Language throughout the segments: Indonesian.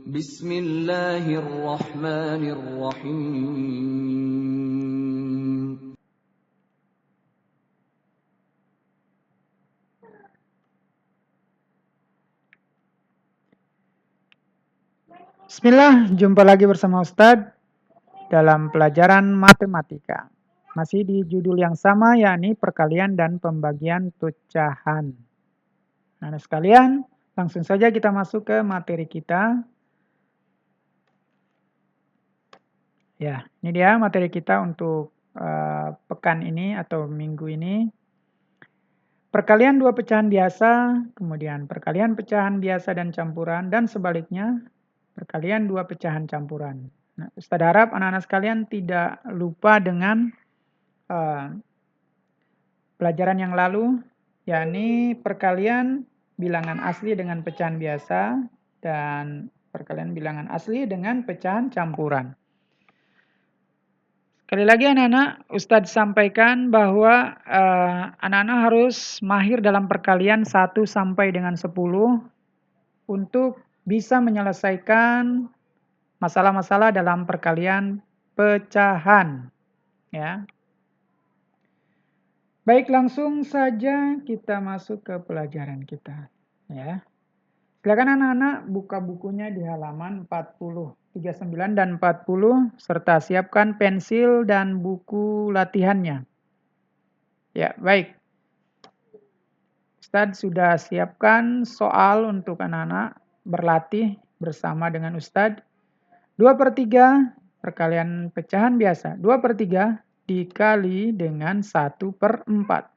Bismillahirrahmanirrahim. Bismillah, jumpa lagi bersama Ustadz dalam pelajaran matematika. Masih di judul yang sama, yakni perkalian dan pembagian pecahan. Nah, sekalian, langsung saja kita masuk ke materi kita. Ya, ini dia materi kita untuk pekan ini atau minggu ini. Perkalian dua pecahan biasa, kemudian perkalian pecahan biasa dan campuran, dan sebaliknya, perkalian dua pecahan campuran. Nah, Ustadz harap anak-anak sekalian tidak lupa dengan pelajaran yang lalu, yakni perkalian bilangan asli dengan pecahan biasa dan perkalian bilangan asli dengan pecahan campuran. Sekali lagi anak-anak, Ustadz sampaikan bahwa anak-anak harus mahir dalam perkalian 1 sampai dengan 10 untuk bisa menyelesaikan masalah-masalah dalam perkalian pecahan. Ya. Baik, langsung saja kita masuk ke pelajaran kita. Ya. Silakan anak-anak buka bukunya di halaman 40, 39 dan 40 serta siapkan pensil dan buku latihannya. Ya, baik. Ustadz sudah siapkan soal untuk anak-anak berlatih bersama dengan Ustadz. 2/3 perkalian pecahan biasa. 2/3 dikali dengan 1/4.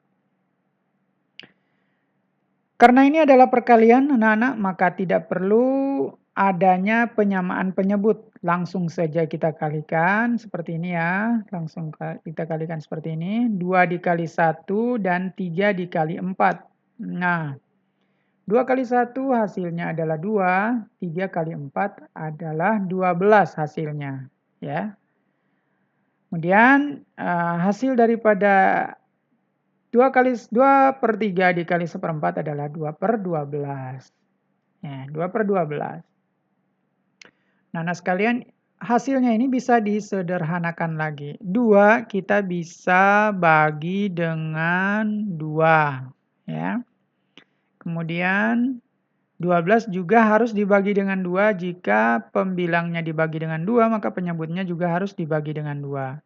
Karena ini adalah perkalian anak-anak, maka tidak perlu adanya penyamaan penyebut. Langsung saja kita kalikan seperti ini ya. Langsung kita kalikan seperti ini. 2 dikali 1 dan 3 dikali 4. Nah, 2 kali 1 hasilnya adalah 2. 3 kali 4 adalah 12 hasilnya. Ya. Kemudian hasil daripada 2/3 dikali 1/4 adalah 2/12. Ya, 2/12. Nah, sekalian, hasilnya ini bisa disederhanakan lagi. 2 kita bisa bagi dengan 2. Ya. Kemudian 12 juga harus dibagi dengan 2. Jika pembilangnya dibagi dengan 2, maka penyebutnya juga harus dibagi dengan 2.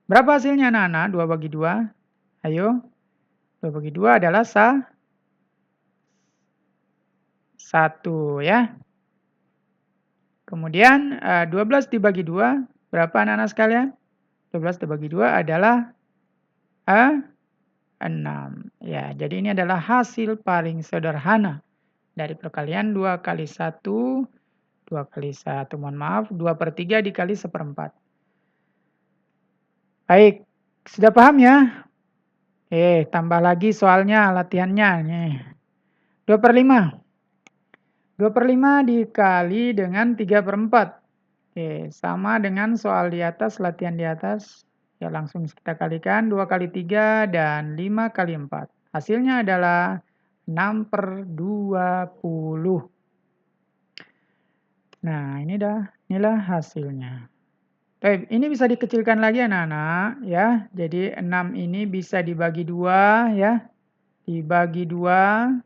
Berapa hasilnya anak-anak? 2 bagi 2. Ayo, 2 bagi 2 adalah 1 ya. Kemudian 12 dibagi 2, berapa anak-anak sekalian? 12 dibagi 2 adalah 6. Ya, jadi ini adalah hasil paling sederhana dari perkalian 2 kali 1, 2 kali 1, mohon maaf, 2/3 dikali 1/4. Baik, sudah paham ya? Tambah lagi soalnya, latihannya. Nih. 2/5. 2/5 dikali dengan 3/4. Sama dengan soal di atas, latihan di atas. Ya, langsung kita kalikan 2 kali 3 dan 5 kali 4. Hasilnya adalah 6/20. Nah, inilah hasilnya. Baik, ini bisa dikecilkan lagi anak-anak ya. Jadi 6 ini bisa dibagi 2 ya. Dibagi 2.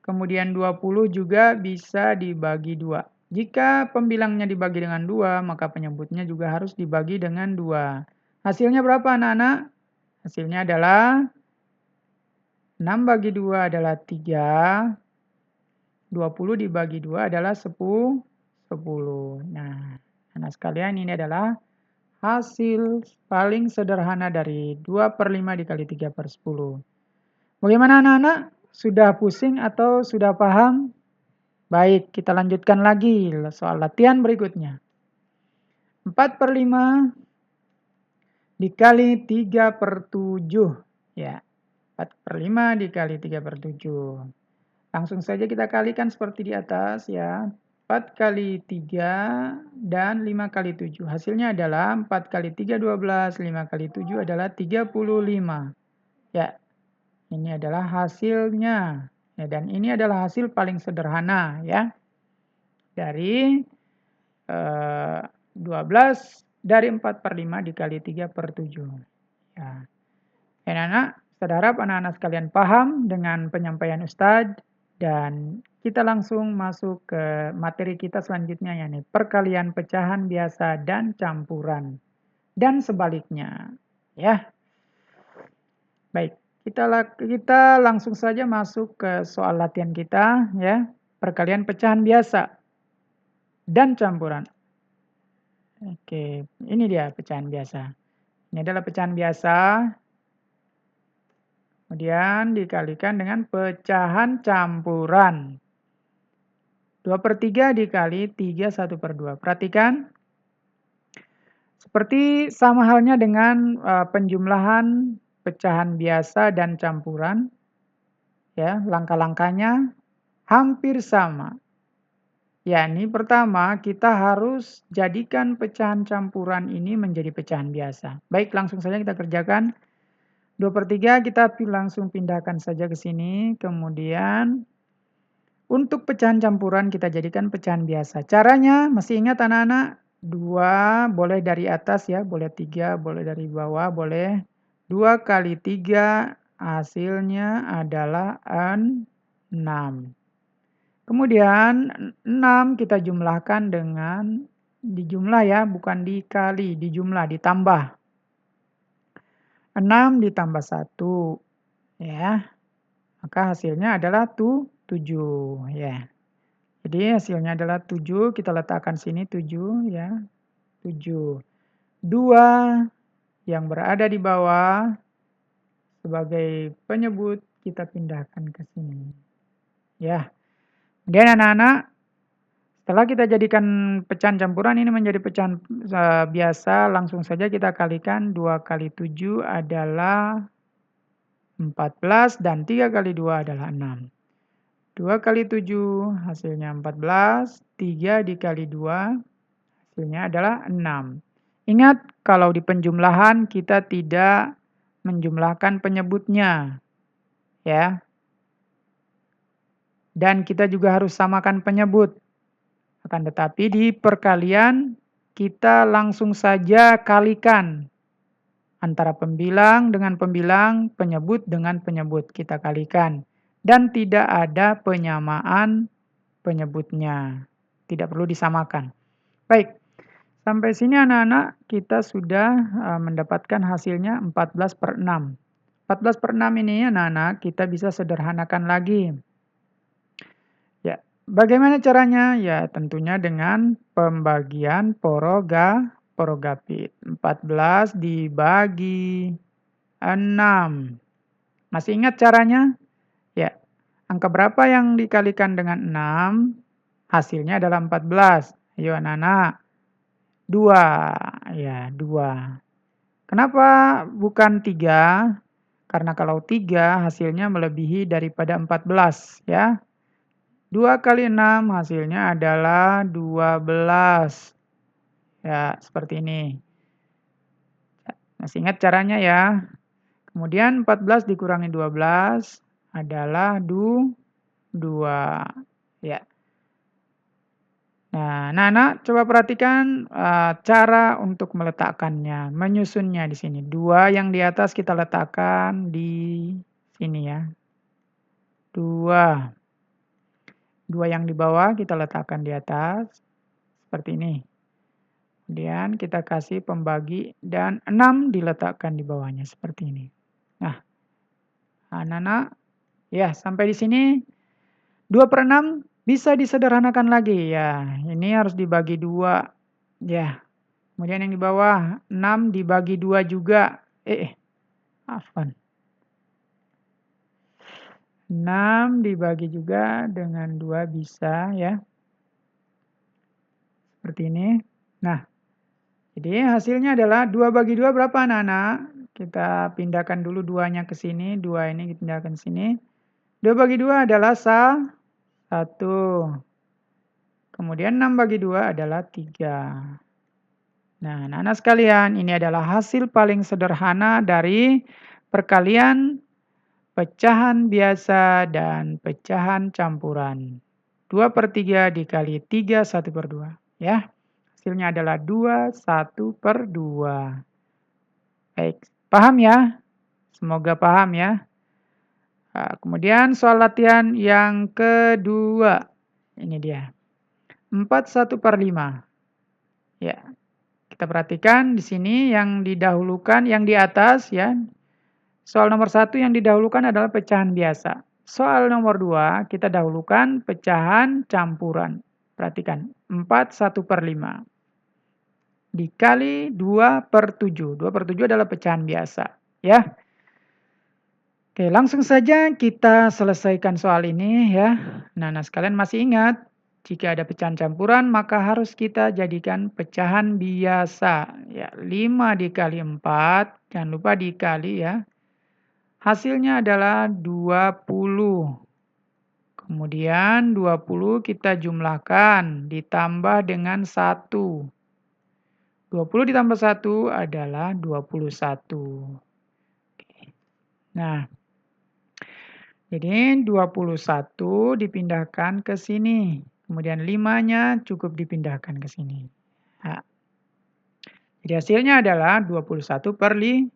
Kemudian 20 juga bisa dibagi 2. Jika pembilangnya dibagi dengan 2, maka penyebutnya juga harus dibagi dengan 2. Hasilnya berapa anak-anak? Hasilnya adalah 6 bagi 2 adalah 3. 20 dibagi 2 adalah 10. Nah, anak sekalian, ini adalah hasil paling sederhana dari 2/5 dikali 3/10. Bagaimana anak-anak? Sudah pusing atau sudah paham? Baik, kita lanjutkan lagi soal latihan berikutnya. 4/5 dikali 3/7. Ya, 4/5 dikali 3/7. Langsung saja kita kalikan seperti di atas ya. 4 kali 3 dan 5 kali 7. Hasilnya adalah 4 kali 3, 12. 5 kali 7 adalah 35. Ya, ini adalah hasilnya. Ya, dan ini adalah hasil paling sederhana ya. dari 12 dari 4/5 dikali 3/7. Ya. Anak-anak, Ustadz harap anak-anak sekalian paham dengan penyampaian Ustadz dan kita langsung masuk ke materi kita selanjutnya yakni perkalian pecahan biasa dan campuran dan sebaliknya. Ya. Baik, kita langsung saja masuk ke soal latihan kita ya. Perkalian pecahan biasa dan campuran. Oke, ini dia pecahan biasa. Ini adalah pecahan biasa. Kemudian dikalikan dengan pecahan campuran. 2/3 dikali 3 1/2. Perhatikan. Seperti sama halnya dengan penjumlahan pecahan biasa dan campuran. Ya, langkah-langkahnya hampir sama. Yakni pertama kita harus jadikan pecahan campuran ini menjadi pecahan biasa. Baik, langsung saja kita kerjakan. 2/3 kita langsung pindahkan saja ke sini. Kemudian untuk pecahan campuran kita jadikan pecahan biasa. Caranya masih ingat anak-anak? 2 boleh dari atas ya, boleh 3, boleh dari bawah, boleh. 2 kali 3 hasilnya adalah 6. Kemudian 6 kita jumlahkan dengan dijumlah ya, bukan dikali, dijumlah, ditambah. 6 ditambah 1 ya. Maka hasilnya adalah 7 ya. Jadi hasilnya adalah 7, kita letakkan sini 7 ya. 7. 2 yang berada di bawah sebagai penyebut kita pindahkan ke sini. Ya. Kemudian anak-anak, setelah kita jadikan pecahan campuran ini menjadi pecahan biasa, langsung saja kita kalikan 2 kali 7 adalah 14 dan 3 kali 2 adalah 6. 2 kali 7 hasilnya 14, 3 dikali 2 hasilnya adalah 6. Ingat kalau di penjumlahan kita tidak menjumlahkan penyebutnya. Ya. Dan kita juga harus samakan penyebut. Akan tetapi di perkalian kita langsung saja kalikan antara pembilang dengan pembilang, penyebut dengan penyebut kita kalikan. Dan tidak ada penyamaan penyebutnya. Tidak perlu disamakan. Baik, sampai sini anak-anak kita sudah mendapatkan hasilnya 14/6. 14/6 ini anak-anak kita bisa sederhanakan lagi. Ya, bagaimana caranya? Ya, tentunya dengan pembagian porogapit. 14 dibagi 6. Masih ingat caranya? Ya, angka berapa yang dikalikan dengan 6? Hasilnya adalah 14. Ayo anak-anak. 2. Ya, 2. Kenapa bukan 3? Karena kalau 3 hasilnya melebihi daripada 14 ya. 2 kali 6 hasilnya adalah 12. Ya, seperti ini. Masih ingat caranya ya? Kemudian 14 dikurangi 12 adalah 2. Ya. Nah, anak-anak coba perhatikan cara untuk meletakkannya, menyusunnya di sini. 2 yang di atas kita letakkan di sini ya. 2. 2 yang di bawah kita letakkan di atas. Seperti ini. Kemudian kita kasih pembagi dan 6 diletakkan di bawahnya seperti ini. Nah, anak-anak, ya sampai di sini 2/6 bisa disederhanakan lagi ya. Ini harus dibagi 2 ya. Kemudian yang di bawah 6 dibagi 2 juga. Afwan. 6 dibagi juga dengan 2 bisa ya. Seperti ini. Nah, jadi hasilnya adalah 2 bagi 2 berapa anak-anak? Kita pindahkan dulu 2-nya ke sini, 2 ini kita pindahkan ke sini. 2 bagi 2 adalah 1. Kemudian 6 bagi 2 adalah 3. Nah, anak-anak sekalian, ini adalah hasil paling sederhana dari perkalian pecahan biasa dan pecahan campuran. 2/3 dikali 3, 1/2. Ya, hasilnya adalah 2, 1/2. Baik, paham ya? Semoga paham ya. Kemudian soal latihan yang kedua. Ini dia. 4/1/5. Ya, kita perhatikan di sini yang didahulukan, yang di atas ya. Soal nomor 1 yang didahulukan adalah pecahan biasa. Soal nomor 2 kita dahulukan pecahan campuran. Perhatikan, 4/1/5 dikali 2/7. 2/7 adalah pecahan biasa. Ya. Oke, langsung saja kita selesaikan soal ini ya. Nah, sekalian masih ingat, jika ada pecahan campuran maka harus kita jadikan pecahan biasa. Ya, 5 dikali 4, jangan lupa dikali ya. Hasilnya adalah 20. Kemudian 20 kita jumlahkan ditambah dengan 1. 20 ditambah 1 adalah 21. Oke. Nah, jadi 21 dipindahkan ke sini. Kemudian 5-nya cukup dipindahkan ke sini. Nah, jadi hasilnya adalah 21/5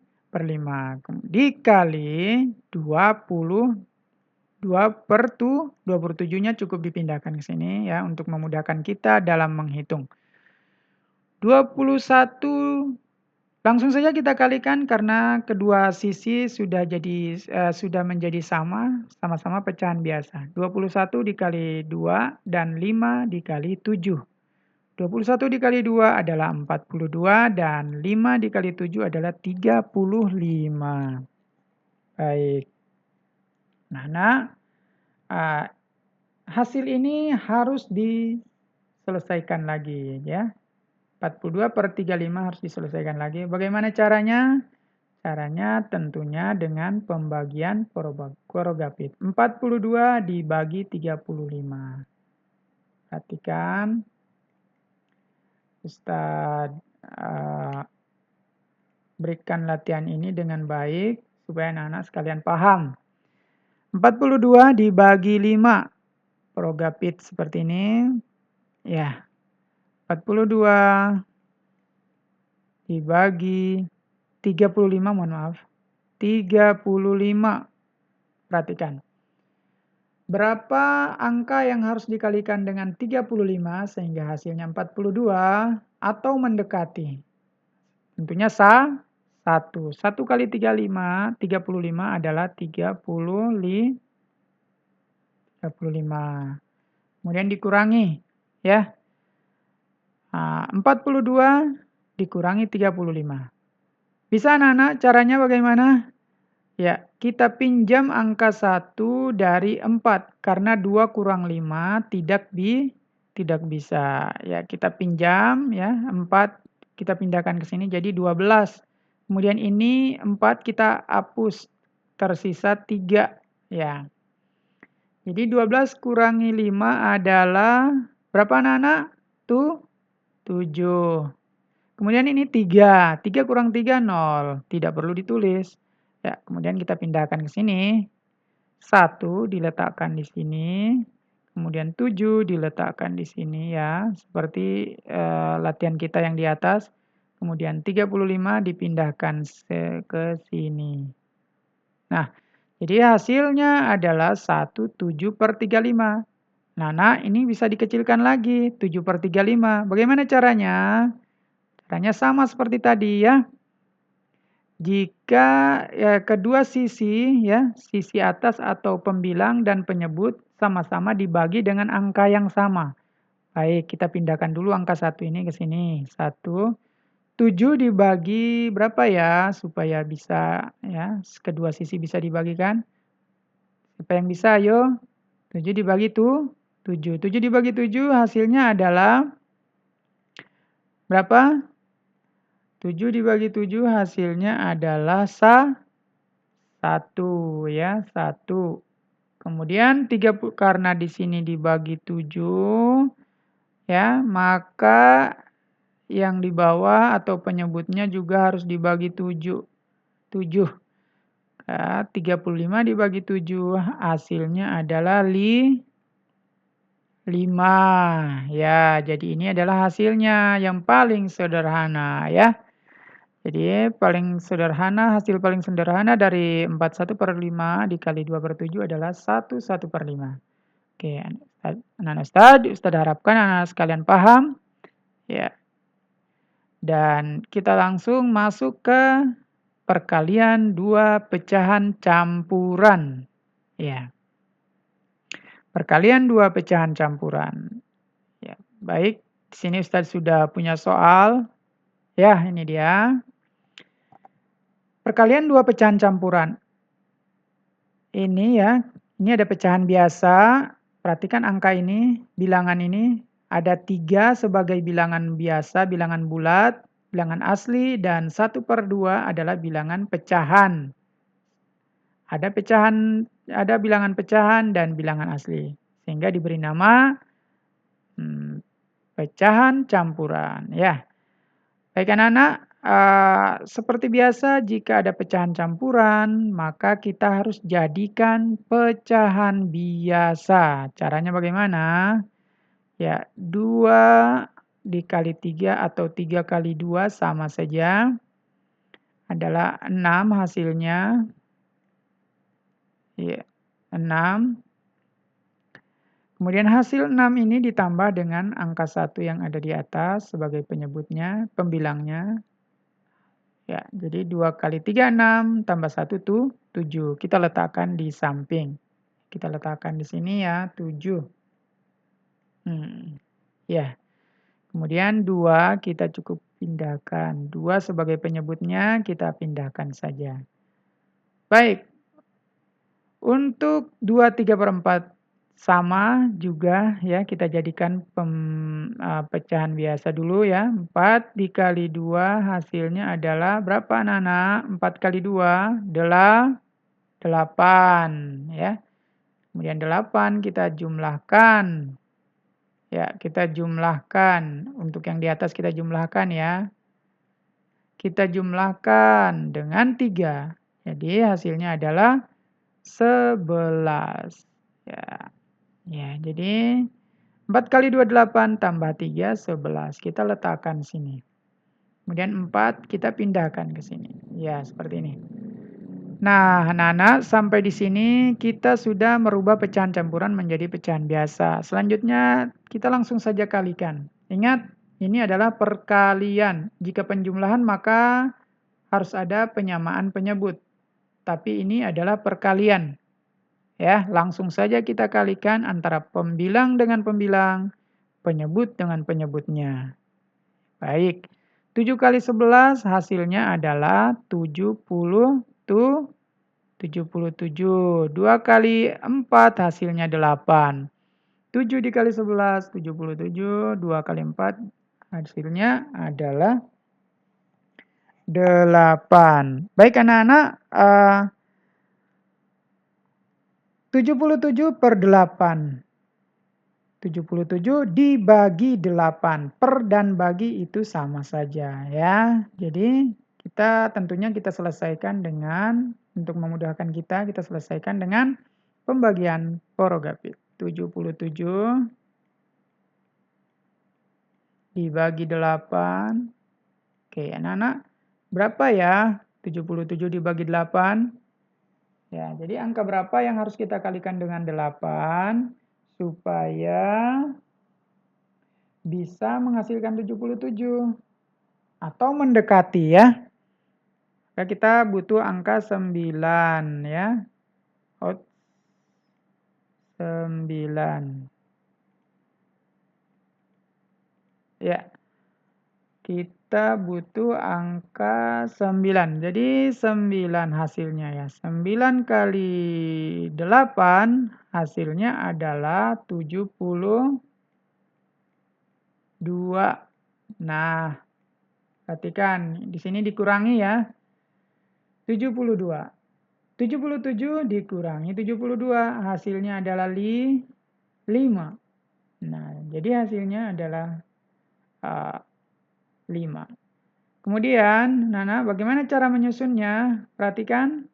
dikali 27-nya cukup dipindahkan ke sini ya untuk memudahkan kita dalam menghitung. 21 langsung saja kita kalikan karena kedua sisi sudah menjadi sama-sama pecahan biasa. 21 dikali 2 dan 5 dikali 7. 21 dikali 2 adalah 42 dan 5 dikali 7 adalah 35. Baik. Nah, hasil ini harus diselesaikan lagi ya. 42/35 harus diselesaikan lagi. Bagaimana caranya? Caranya tentunya dengan pembagian korogatif. 42 dibagi 35. Perhatikan. Ustadz berikan latihan ini dengan baik supaya anak-anak sekalian paham. 42 dibagi 5. Korogatif seperti ini. Ya. 42 dibagi 35, mohon maaf. 35. Perhatikan. Berapa angka yang harus dikalikan dengan 35 sehingga hasilnya 42 atau mendekati? Tentunya 1. 1 kali 35 adalah 35. Kemudian dikurangi ya. 42 dikurangi 35. Bisa anak-anak caranya bagaimana? Ya, kita pinjam angka 1 dari 4 karena 2 kurang 5 tidak bisa. Ya, kita pinjam ya, 4 kita pindahkan ke sini jadi 12. Kemudian ini 4 kita hapus, tersisa 3 ya. Jadi 12 kurangi 5 adalah berapa anak-anak? 7. Kemudian ini 3. 3 kurang 3, 0. Tidak perlu ditulis. Ya, kemudian kita pindahkan ke sini. 1 diletakkan di sini. Kemudian 7 diletakkan di sini ya. Seperti latihan kita yang di atas. Kemudian 35 dipindahkan ke sini. Nah, jadi hasilnya adalah 17/35. Nah, ini bisa dikecilkan lagi, 7/35. Bagaimana caranya? Caranya sama seperti tadi ya. Jika kedua sisi ya, sisi atas atau pembilang dan penyebut sama-sama dibagi dengan angka yang sama. Baik, kita pindahkan dulu angka 1 ini ke sini. 1, 7 dibagi berapa ya supaya bisa ya, kedua sisi bisa dibagikan? Siapa yang bisa ayo? 7 dibagi 7. 7 dibagi 7 hasilnya adalah berapa? 7 dibagi 7 hasilnya adalah 1 ya, 1. Kemudian 30 karena di sini dibagi 7 ya, maka yang di bawah atau penyebutnya juga harus dibagi 7. 7. 35 dibagi 7 hasilnya adalah 5. Ya, jadi ini adalah hasilnya yang paling sederhana ya. Jadi hasil paling sederhana dari 41/5 dikali 2/7 adalah 1/5. Oke, anak-anak Ustadz harapkan anak-anak sekalian paham ya. Dan kita langsung masuk ke perkalian 2 pecahan campuran. Ya, perkalian 2 pecahan campuran. Ya, baik. Di sini Ustadz sudah punya soal. Ya, ini dia. Perkalian 2 pecahan campuran. Ini ya, ini ada pecahan biasa. Perhatikan angka ini, bilangan ini. Ada 3 sebagai bilangan biasa, bilangan bulat, bilangan asli, dan 1/2 adalah bilangan pecahan. Ada bilangan pecahan dan bilangan asli. Sehingga diberi nama pecahan campuran. Ya, baik anak-anak, seperti biasa jika ada pecahan campuran, maka kita harus jadikan pecahan biasa. Caranya bagaimana? Ya, 2 dikali 3 atau 3 kali 2 sama saja. Adalah 6 hasilnya. Ya, 6. Kemudian hasil 6 ini ditambah dengan angka 1 yang ada di atas sebagai penyebutnya, pembilangnya. Ya, jadi 2 kali 3, 6, tambah 1 tuh 7. Kita letakkan di samping. Kita letakkan di sini ya, 7. Ya. Kemudian 2 kita cukup pindahkan. 2 sebagai penyebutnya kita pindahkan saja. Baik. Untuk 2/3/4 sama juga ya, kita jadikan pecahan biasa dulu ya. 4 dikali 2 hasilnya adalah berapa anak-anak? 4 kali 2 adalah 8 ya. Kemudian 8 kita jumlahkan. Ya, kita jumlahkan. Untuk yang di atas kita jumlahkan ya. Kita jumlahkan dengan 3. Jadi hasilnya adalah 11. Ya. Ya, jadi 4 kali 2 8 tambah 3 11. Kita letakkan sini. Kemudian 4 kita pindahkan ke sini. Ya, seperti ini. Nah, anak-anak, sampai di sini kita sudah merubah pecahan campuran menjadi pecahan biasa. Selanjutnya kita langsung saja kalikan. Ingat, ini adalah perkalian. Jika penjumlahan maka harus ada penyamaan penyebut. Tapi ini adalah perkalian. Ya, langsung saja kita kalikan antara pembilang dengan pembilang, penyebut dengan penyebutnya. Baik, 7 kali 11 hasilnya adalah 77. 2 kali 4 hasilnya 8. 7 dikali 11, 77. 2 kali 4 hasilnya adalah 8. Baik anak-anak, 77/8. 77 dibagi 8. Per dan bagi itu sama saja ya. Jadi tentunya kita selesaikan dengan, untuk memudahkan kita selesaikan dengan pembagian porogafit. 77 dibagi 8. Oke anak-anak, berapa ya 77 dibagi 8? Ya, jadi angka berapa yang harus kita kalikan dengan 8 supaya bisa menghasilkan 77 atau mendekati ya. Maka kita butuh angka 9 ya. 9. Ya. Kita butuh angka 9. Jadi 9 hasilnya ya. 9 kali 8 hasilnya adalah 72. Nah, perhatikan di sini dikurangi ya. 72. 77 dikurangi 72 hasilnya adalah 5. Nah, jadi hasilnya adalah 5. Kemudian, Nana, bagaimana cara menyusunnya? Perhatikan.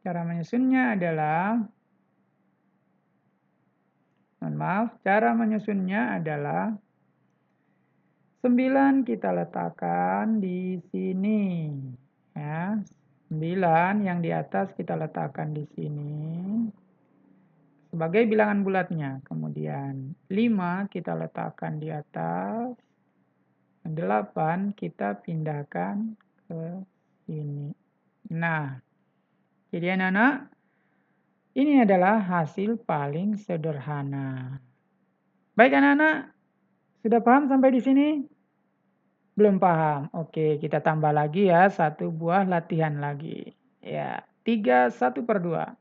Cara menyusunnya adalah Mohon maaf, cara menyusunnya adalah 9 kita letakkan di sini. Ya, 9 yang di atas kita letakkan di sini sebagai bilangan bulatnya. Kemudian 5 kita letakkan di atas. 8 kita pindahkan ke sini. Nah, jadi anak-anak, ini adalah hasil paling sederhana. Baik anak-anak, sudah paham sampai di sini? Belum paham? Oke, kita tambah lagi ya, satu buah latihan lagi. Ya, 3 1/2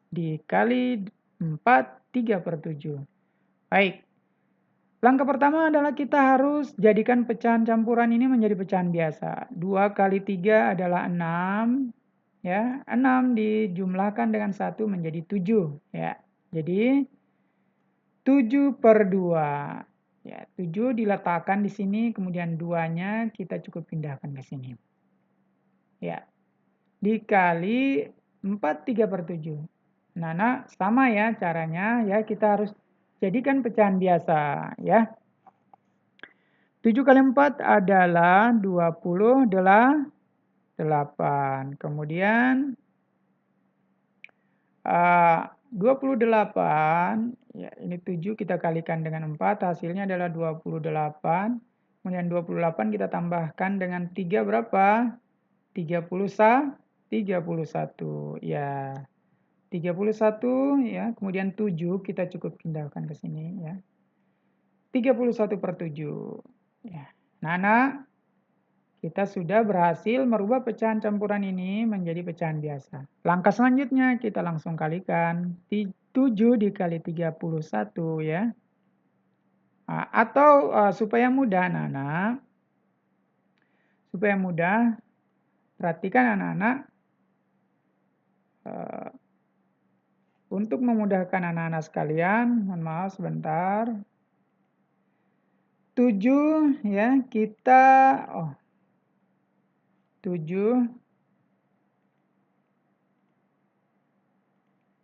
dikali 4 3/7. Baik. Langkah pertama adalah kita harus jadikan pecahan campuran ini menjadi pecahan biasa. 2 kali 3 adalah 6. Ya, 6 dijumlahkan dengan 1 menjadi 7. Ya, jadi 7/2. Ya, 7 diletakkan di sini, kemudian 2-nya kita cukup pindahkan ke sini. Ya, dikali 4 3/7. Nah, sama ya caranya ya, kita harus jadikan pecahan biasa ya. 7 kali 4 adalah 28. Kemudian 28, ya ini 7 kita kalikan dengan 4, hasilnya adalah 28. Kemudian 28 kita tambahkan dengan 3 berapa? 31. Ya, 31 ya, kemudian 7 kita cukup pindahkan ke sini ya. 31/7. Ya. Nah, kita sudah berhasil merubah pecahan campuran ini menjadi pecahan biasa. Langkah selanjutnya kita langsung kalikan 7 dikali 31 ya. Nah, atau supaya mudah anak-anak, perhatikan anak-anak, untuk memudahkan anak-anak sekalian, mohon maaf sebentar. 7 ya, kita 7.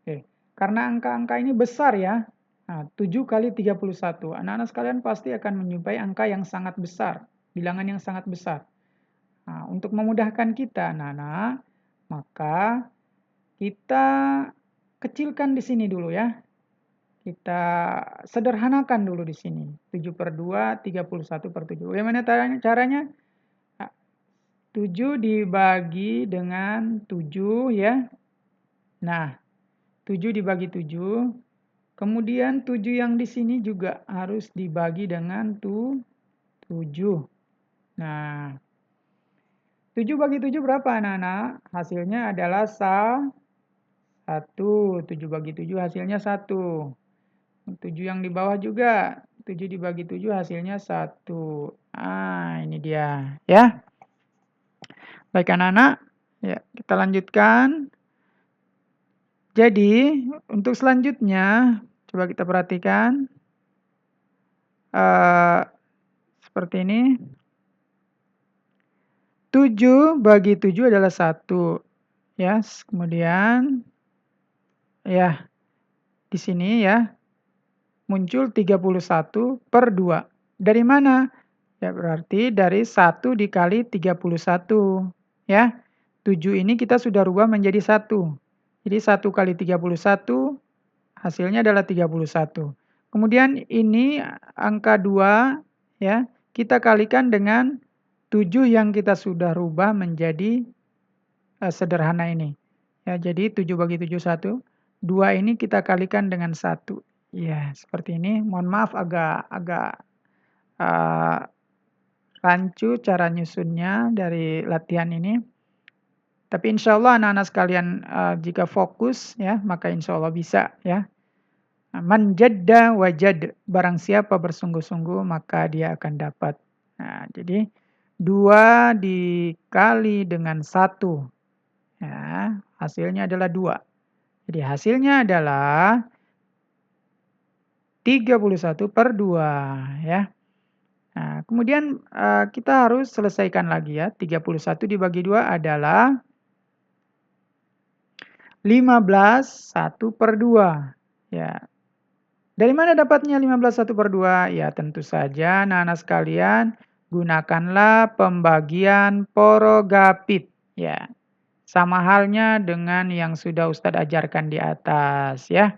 Oke, karena angka-angka ini besar ya. Nah, 7 kali 31. Anak-anak sekalian pasti akan menjumpai angka yang sangat besar, bilangan yang sangat besar. Nah, untuk memudahkan kita anak-anak, maka kita kecilkan di sini dulu ya. Kita sederhanakan dulu di sini. 7/2, 31/7. Bagaimana caranya? 7 dibagi dengan 7 ya. Nah, 7 dibagi 7. Kemudian 7 yang di sini juga harus dibagi dengan 7. Nah, 7 bagi 7 berapa anak-anak? Hasilnya adalah 1. 7 bagi 7 hasilnya 1. 7 yang di bawah juga. 7 dibagi 7 hasilnya 1. Ah, ini dia ya. Baik anak-anak, ya kita lanjutkan. Jadi, untuk selanjutnya, coba kita perhatikan. Seperti ini. 7 bagi 7 adalah 1. Ya, kemudian ya di sini ya muncul 31/2. Dari mana? Ya berarti dari 1 dikali 31 ya. 7 ini kita sudah rubah menjadi 1. Jadi 1 kali 31 hasilnya adalah 31. Kemudian ini angka 2 ya, kita kalikan dengan 7 yang kita sudah rubah menjadi sederhana ini. Ya, jadi 7 bagi 7 1. 2 ini kita kalikan dengan 1. Ya, seperti ini. Mohon maaf agak rancu cara nyusunnya dari latihan ini. Tapi insya Allah anak-anak sekalian jika fokus ya, maka insya Allah bisa ya. Man jadda wajad, barang siapa bersungguh-sungguh maka dia akan dapat. Nah, jadi 2 dikali dengan 1. Ya, hasilnya adalah 2. Jadi hasilnya adalah 31/2 ya. Nah, kemudian kita harus selesaikan lagi ya. 31 dibagi 2 adalah 15 1/2. Ya. Dari mana dapatnya 15/1/2? Ya tentu saja anak-anak sekalian, gunakanlah pembagian porogapit. Ya, sama halnya dengan yang sudah Ustadz ajarkan di atas ya.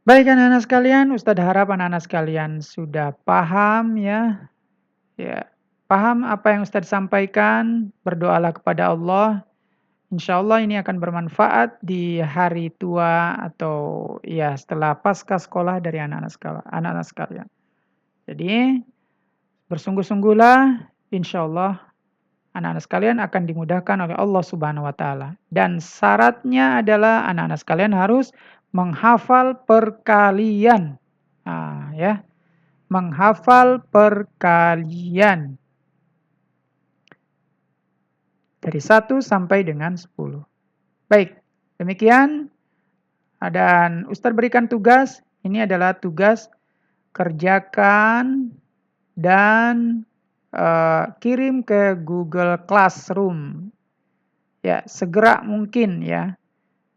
Baik anak-anak sekalian, Ustadz harap anak-anak sekalian sudah paham ya. Ya, paham apa yang Ustadz sampaikan, berdoalah kepada Allah. Insya Allah ini akan bermanfaat di hari tua atau ya setelah pasca sekolah dari anak-anak sekalian. Jadi bersungguh-sungguhlah, insya Allah anak-anak sekalian akan dimudahkan oleh Allah Subhanahu wa taala. Dan syaratnya adalah anak-anak sekalian harus menghafal perkalian. Nah, ya, menghafal perkalian dari 1 sampai dengan 10. Baik, demikian dan Ustadz berikan tugas, ini adalah tugas kerjakan dan kirim ke Google Classroom. Ya, segera mungkin ya.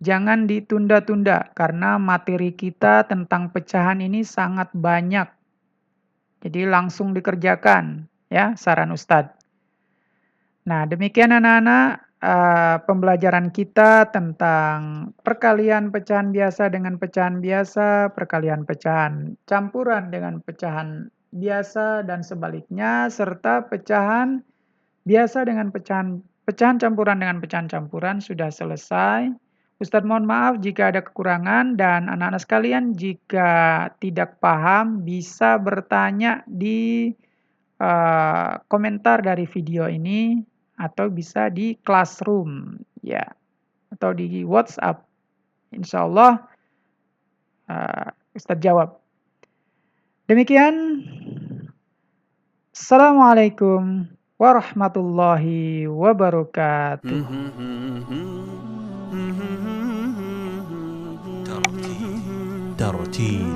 Jangan ditunda-tunda karena materi kita tentang pecahan ini sangat banyak. Jadi langsung dikerjakan ya, saran Ustadz. Nah, demikian anak-anak pembelajaran kita tentang perkalian pecahan biasa dengan pecahan biasa, perkalian pecahan campuran dengan pecahan biasa dan sebaliknya, serta pecahan biasa dengan pecahan campuran dengan pecahan campuran sudah selesai. Ustadz mohon maaf jika ada kekurangan dan anak-anak sekalian jika tidak paham bisa bertanya di komentar dari video ini atau bisa di Classroom ya atau di WhatsApp. Insya Allah Ustadz jawab. Demikian. Assalamualaikum warahmatullahi wabarakatuh. ترتيل